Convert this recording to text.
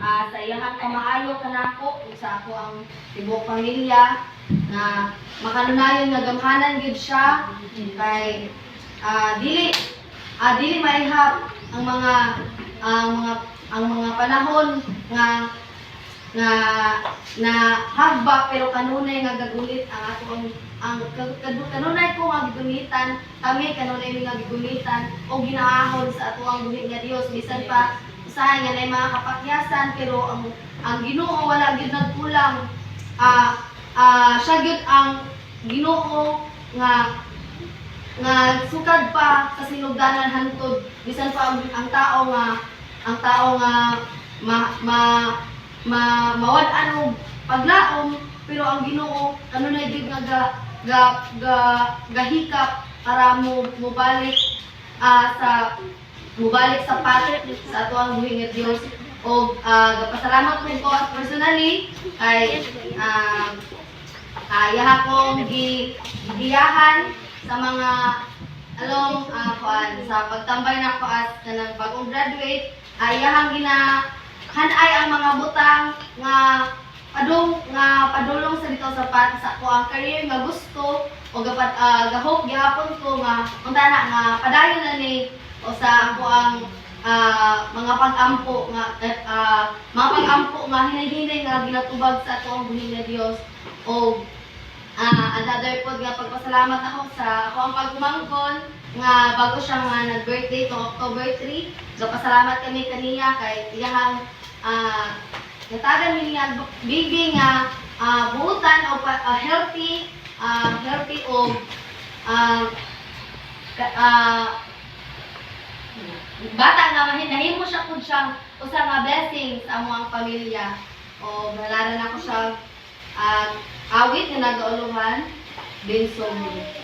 sa iyang kamaayo kanako ug sa ako ang tibuok pamilya na makanunayon nga gamhanan gyud siya kay dili maihap ang mga panahon nga na hagba pero kanunay nga gagulit ang ato ang kanunay ko nga gigulitan kami kanunay nga gigulitan o ginaahon sa ato ang buhi nga Dios bisan pa usahay nga nay mga kapakyasan pero ang Ginoo wala gyud nagkulang siya gyud ang Ginoo nga sukad pa sa sinugdanan hantod bisan pa ang tao nga mawad-an og paglaom pero ang Ginoo kanunay gyud nga gahikap para mubalik sa palit sa ato ang buhi nga Dios og gapasalamat ko personally kay yaha kong gibiyahan sa mga along sa pagtambay na ko as kanang bagong graduate yahang hanay ang mga butang nga padulong sa dito sa ko ang career nga gusto o gahop gyapon ko nga unta na nga padayon na ni o sa ako ang mga pag-ampo nga hinay-hinay nga ginatubag sa ato ang buhi nga Dios o another po nga pagpasalamat ako sa ako ang pagmangkon nga bago siya nga nag-birthday to October 3 so pasalamat kami kaniya kay iyahang natagan niya baby nga buutan o healthy o bata nga nahimo siya pud siyang usa nga blessing sa among pamilya o nalaran ako siya awit nga nagauluhan Bensomi.